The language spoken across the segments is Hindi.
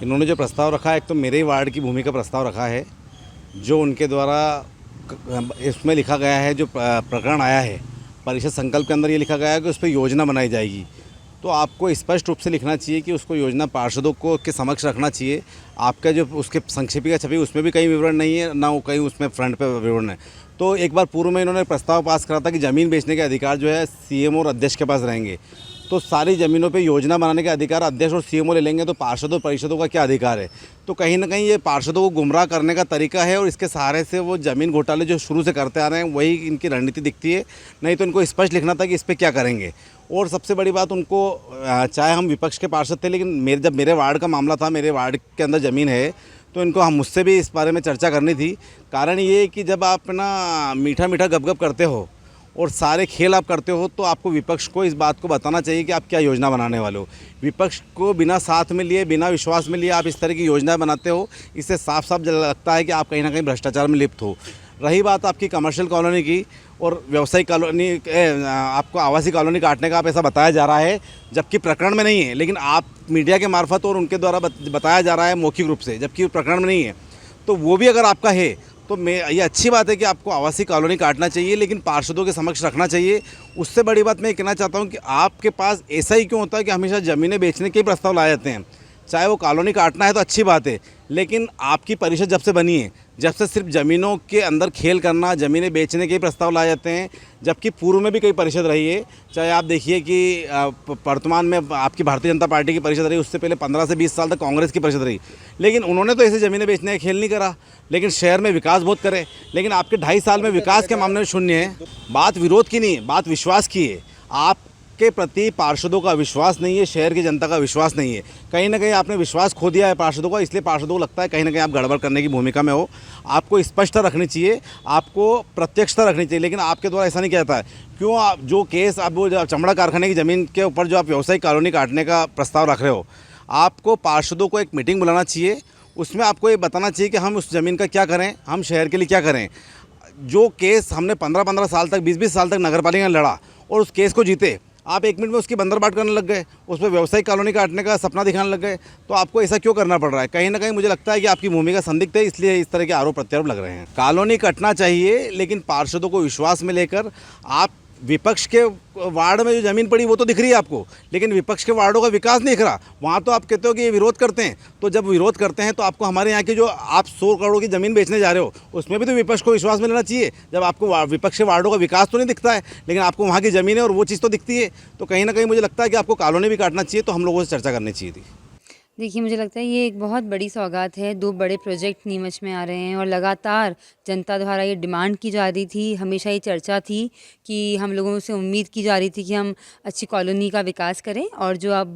इन्होंने जो प्रस्ताव रखा है, एक तो मेरे ही वार्ड की भूमि का प्रस्ताव रखा है, जो उनके द्वारा इसमें लिखा गया है, जो प्रकरण आया है परिषद संकल्प के अंदर ये लिखा गया है कि उस पर योजना बनाई जाएगी। तो आपको स्पष्ट रूप से लिखना चाहिए कि उसको योजना पार्षदों को के समक्ष रखना चाहिए। आपका जो उसके संक्षेपिका छवि उसमें भी कहीं विवरण नहीं है, ना वो कहीं उसमें फ्रंट पे विवरण है। तो एक बार पूर्व में इन्होंने प्रस्ताव पास करा था कि ज़मीन बेचने के अधिकार जो है सीएम और अध्यक्ष के पास रहेंगे। तो सारी ज़मीनों पे योजना बनाने के अधिकार अध्यक्ष और सीएमओ ले लेंगे, तो पार्षदों परिषदों का क्या अधिकार है? तो कहीं ना कहीं ये पार्षदों को गुमराह करने का तरीका है, और इसके सहारे से वो ज़मीन घोटाले जो शुरू से करते आ रहे हैं वही इनकी रणनीति दिखती है। नहीं तो इनको स्पष्ट लिखना था कि इस पर क्या करेंगे। और सबसे बड़ी बात, उनको चाहे हम विपक्ष के पार्षद थे, लेकिन जब मेरे वार्ड का मामला था, मेरे वार्ड के अंदर ज़मीन है, तो इनको मुझसे भी इस बारे में चर्चा करनी थी। कारण ये कि जब आप ना मीठा मीठा गपगप करते हो और सारे खेल आप करते हो, तो आपको विपक्ष को इस बात को बताना चाहिए कि आप क्या योजना बनाने वाले हो। विपक्ष को बिना साथ में लिए, बिना विश्वास में लिए आप इस तरह की योजनाएं बनाते हो, इससे साफ साफ लगता है कि आप कहीं ना कहीं भ्रष्टाचार में लिप्त हो। रही बात आपकी कमर्शियल कॉलोनी की और व्यावसायिक कॉलोनी, आपको आवासीय कॉलोनी काटने का आप ऐसा बताया जा रहा है, जबकि प्रकरण में नहीं है, लेकिन आप मीडिया के मार्फत और उनके द्वारा बताया जा रहा है मौखिक रूप से, जबकि प्रकरण में नहीं है। तो वो भी अगर आपका है तो ये अच्छी बात है कि आपको आवासीय कॉलोनी काटना चाहिए, लेकिन पार्षदों के समक्ष रखना चाहिए। उससे बड़ी बात मैं कहना चाहता हूँ कि आपके पास ऐसा ही क्यों होता है कि हमेशा ज़मीनें बेचने के ही प्रस्ताव लाए जाते हैं। चाहे वो कॉलोनी काटना है तो अच्छी बात है, लेकिन आपकी परिषद जब से बनी है, जब से सिर्फ ज़मीनों के अंदर खेल करना, ज़मीनें बेचने के ही प्रस्ताव लाए जाते हैं। जबकि पूर्व में भी कई परिषद रही है, चाहे आप देखिए कि वर्तमान में आपकी भारतीय जनता पार्टी की परिषद रही, उससे पहले 15 से 20 साल तक कांग्रेस की परिषद रही, लेकिन उन्होंने तो ऐसे ज़मीनें बेचने का खेल नहीं करा, लेकिन शहर में विकास बहुत करे। लेकिन आपके 2.5 साल में विकास के मामले में शून्य है। बात विरोध की नहीं है, बात विश्वास की है। आपके प्रति पार्षदों का विश्वास नहीं है, शहर की जनता का विश्वास नहीं है। कहीं ना कहीं आपने विश्वास खो दिया है पार्षदों का, इसलिए पार्षदों को लगता है कहीं ना कहीं आप गड़बड़ करने की भूमिका में हो। आपको स्पष्टता रखनी चाहिए, आपको प्रत्यक्षता रखनी चाहिए, लेकिन आपके द्वारा ऐसा नहीं कहता है। क्यों आप जो केस, आप वो चमड़ा कारखाने की ज़मीन के ऊपर जो आप व्यावसायिक कॉलोनी काटने का प्रस्ताव रख रहे हो, आपको पार्षदों को एक मीटिंग बुलाना चाहिए। उसमें आपको ये बताना चाहिए कि हम उस ज़मीन का क्या करें, हम शहर के लिए क्या करें। जो केस हमने 15-15 साल तक, 20-20 साल तक नगर पालिका में लड़ा और उस केस को जीते, आप 1 मिनट में उसकी बंदरबाट करने लग गए, उस पर व्यावसायिक कॉलोनी काटने का सपना दिखाने लग गए। तो आपको ऐसा क्यों करना पड़ रहा है? कहीं ना कहीं मुझे लगता है कि आपकी भूमिका संदिग्ध है, इसलिए इस तरह के आरोप प्रत्यारोप लग रहे हैं। कॉलोनी कटना चाहिए, लेकिन पार्षदों को विश्वास में लेकर। आप विपक्ष के वार्ड में जो ज़मीन पड़ी वो तो दिख रही है आपको, लेकिन विपक्ष के वार्डों का विकास नहीं दिख रहा। वहाँ तो आप कहते हो कि ये विरोध करते हैं, तो जब विरोध करते हैं तो आपको हमारे यहाँ की जो आप 100 करोड़ की ज़मीन बेचने जा रहे हो, उसमें भी तो विपक्ष को विश्वास में लेना चाहिए। जब आपको विपक्ष के वार्डों का विकास तो नहीं दिखता है, लेकिन आपको वहाँ की ज़मीन है और वो चीज़ तो दिखती है। तो कहीं ना कहीं मुझे लगता है कि आपको कॉलोनी भी काटना चाहिए। तो हम लोगों से चर्चा करनी चाहिए थी। देखिए, मुझे लगता है ये एक बहुत बड़ी सौगात है। 2 बड़े प्रोजेक्ट नीमच में आ रहे हैं और लगातार जनता द्वारा ये डिमांड की जा रही थी, हमेशा ये चर्चा थी कि हम लोगों से उम्मीद की जा रही थी कि हम अच्छी कॉलोनी का विकास करें। और जो अब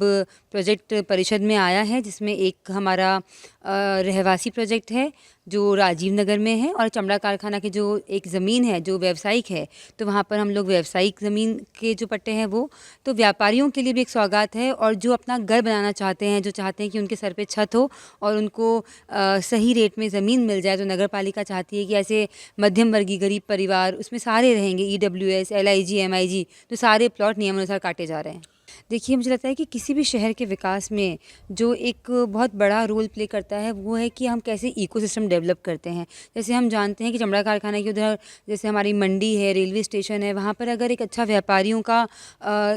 प्रोजेक्ट परिषद में आया है, जिसमें एक हमारा रहवासी प्रोजेक्ट है जो राजीव नगर में है, और चमड़ा कारखाना की जो एक ज़मीन है जो व्यावसायिक है, तो वहाँ पर हम लोग व्यावसायिक ज़मीन के जो पट्टे हैं वो, तो व्यापारियों के लिए भी एक सौगात है। और जो अपना घर बनाना चाहते हैं, जो चाहते हैं कि उनके सर पे छत हो और उनको सही रेट में ज़मीन मिल जाए, तो नगर पालिका चाहती है कि ऐसे मध्यम वर्गीय गरीब परिवार उसमें सारे रहेंगे, EWS, LIG, MIG, तो सारे प्लॉट नियमानुसार काटे जा रहे हैं। देखिए, मुझे लगता है कि किसी भी शहर के विकास में जो एक बहुत बड़ा रोल प्ले करता है वो है कि हम कैसे इकोसिस्टम डेवलप करते हैं। जैसे हम जानते हैं कि चमड़ा कारखाना के उधर जैसे हमारी मंडी है, रेलवे स्टेशन है, वहाँ पर अगर एक अच्छा व्यापारियों का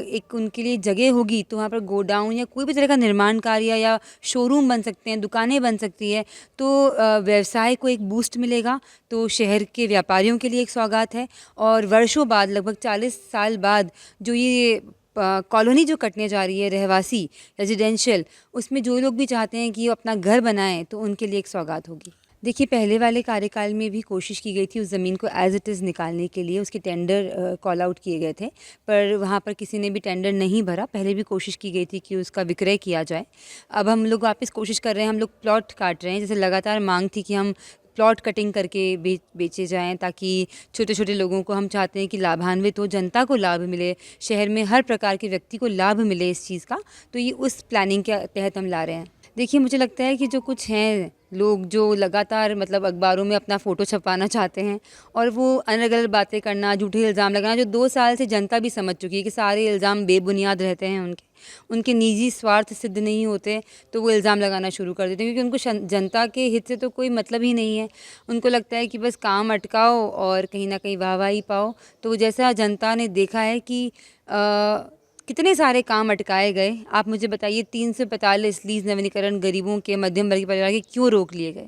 एक उनके लिए जगह होगी, तो वहाँ पर गोडाउन या कोई भी तरह का निर्माण कार्य या शोरूम बन सकते हैं, दुकानें बन सकती है, तो व्यवसाय को एक बूस्ट मिलेगा। तो शहर के व्यापारियों के लिए एक सौगात है। और वर्षों बाद, लगभग 40 साल बाद, जो ये कॉलोनी जो कटने जा रही है, रहवासी रेजिडेंशियल, उसमें जो लोग भी चाहते हैं कि वो अपना घर बनाएं, तो उनके लिए एक सौगात होगी। देखिए, पहले वाले कार्यकाल में भी कोशिश की गई थी उस ज़मीन को एज़ इट इज़ निकालने के लिए, उसके टेंडर कॉल आउट किए गए थे, पर वहाँ पर किसी ने भी टेंडर नहीं भरा। पहले भी कोशिश की गई थी कि उसका विक्रय किया जाए। अब हम लोग वापस कोशिश कर रहे हैं, हम लोग प्लॉट काट रहे हैं। जैसे लगातार मांग थी कि हम प्लॉट कटिंग करके बेचे जाएं, ताकि छोटे छोटे लोगों को, हम चाहते हैं कि लाभान्वित हो, जनता को लाभ मिले, शहर में हर प्रकार के व्यक्ति को लाभ मिले इस चीज़ का। तो ये उस प्लानिंग के तहत हम ला रहे हैं। देखिए, मुझे लगता है कि जो कुछ हैं लोग जो लगातार मतलब अखबारों में अपना फ़ोटो छपवाना चाहते हैं और वो अलग अलग बातें करना, झूठे इल्ज़ाम लगाना, जो 2 साल से जनता भी समझ चुकी है कि सारे इल्ज़ाम बेबुनियाद रहते हैं, उनके निजी स्वार्थ सिद्ध नहीं होते, तो वो इल्ज़ाम लगाना शुरू कर देते हैं क्योंकि उनको जनता के हित से तो कोई मतलब ही नहीं है। उनको लगता है कि बस काम अटकाओ और कहीं ना कहीं वाहवाही पाओ। तो जैसा जनता ने देखा है कि कितने सारे काम अटकाए गए, आप मुझे बताइए 345 लीज नवीनीकरण गरीबों के, मध्यम वर्गीय परिवार के क्यों रोक लिए गए?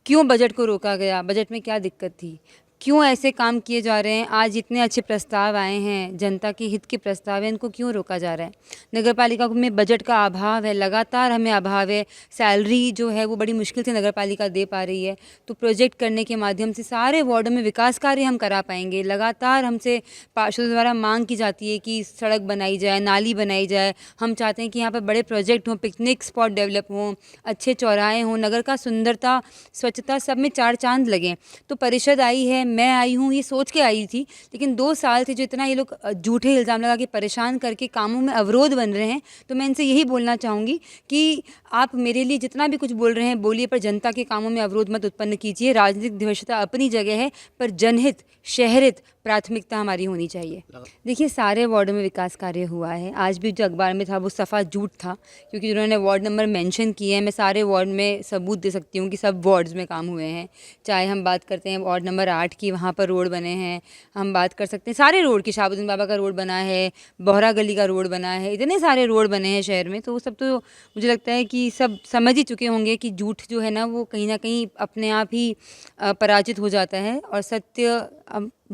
क्यों बजट को रोका गया? बजट में क्या दिक्कत थी? क्यों ऐसे काम किए जा रहे हैं? आज इतने अच्छे प्रस्ताव आए हैं, जनता के हित के प्रस्ताव हैं, इनको क्यों रोका जा रहा है? नगर पालिका में बजट का अभाव है, लगातार हमें अभाव है। सैलरी जो है वो बड़ी मुश्किल से नगर पालिका दे पा रही है। तो प्रोजेक्ट करने के माध्यम से सारे वार्डों में विकास कार्य हम करा पाएंगे। लगातार हमसे पार्षदों द्वारा मांग की जाती है कि सड़क बनाई जाए, नाली बनाई जाए। हम चाहते हैं कि यहाँ पर बड़े प्रोजेक्ट हों, पिकनिक स्पॉट डेवलप हों, अच्छे चौराहे हों, नगर का सुंदरता, स्वच्छता सब में चार चांद लगें। तो परिषद आई है, मैं आई हूँ, ये सोच के आई थी, लेकिन 2 साल से जो इतना ये लोग झूठे इल्ज़ाम लगा के परेशान करके कामों में अवरोध बन रहे हैं, तो मैं इनसे यही बोलना चाहूँगी कि आप मेरे लिए जितना भी कुछ बोल रहे हैं बोलिए, पर जनता के कामों में अवरोध मत उत्पन्न कीजिए। राजनीतिक द्वेषता अपनी जगह है, पर जनहित, शहरहित प्राथमिकता हमारी होनी चाहिए। देखिए, सारे वार्डों में विकास कार्य हुआ है। आज भी जो अखबार में था वो सफ़ा झूठ था, क्योंकि जिन्होंने वार्ड नंबर मेंशन किए हैं, मैं सारे वार्ड में सबूत दे सकती हूँ कि सब वार्ड्स में काम हुए हैं। चाहे हम बात करते हैं वार्ड नंबर 8 की, वहाँ पर रोड बने हैं। हम बात कर सकते हैं सारे रोड की, शाहबुद्दीन बाबा का रोड बना है, बोहरा गली का रोड बना है, इतने सारे रोड बने हैं शहर में। तो वो सब तो मुझे लगता है कि सब समझ ही चुके होंगे कि झूठ जो है ना वो कहीं ना कहीं अपने आप ही पराजित हो जाता है, और सत्य,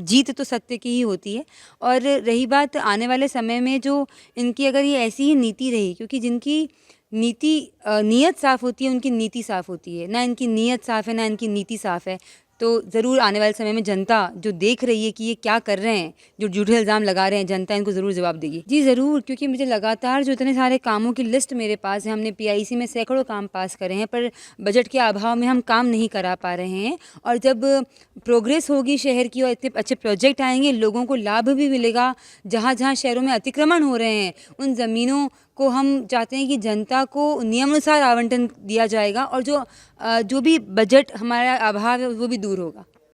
जीत तो सत्य की ही होती है। और रही बात आने वाले समय में, जो इनकी अगर ये ऐसी ही नीति रही, क्योंकि जिनकी नीयत साफ़ होती है उनकी नीति साफ़ होती है, ना इनकी नीयत साफ़ है ना इनकी नीति साफ़ है। तो ज़रूर आने वाले समय में जनता जो देख रही है कि ये क्या कर रहे हैं, जो झूठे इल्ज़ाम लगा रहे हैं, जनता इनको ज़रूर जवाब देगी। जी ज़रूर, क्योंकि मुझे लगातार जो इतने सारे कामों की लिस्ट मेरे पास है, हमने पीआईसी में सैकड़ों काम पास करे हैं, पर बजट के अभाव में हम काम नहीं करा पा रहे हैं। और जब प्रोग्रेस होगी शहर की और इतने अच्छे प्रोजेक्ट आएंगे, लोगों को लाभ भी मिलेगा। जहाँ जहाँ शहरों में अतिक्रमण हो रहे हैं, उन ज़मीनों को हम चाहते हैं कि जनता को नियमानुसार आवंटन दिया जाएगा, और जो भी बजट हमारा अभाव है वो भी दूर होगा।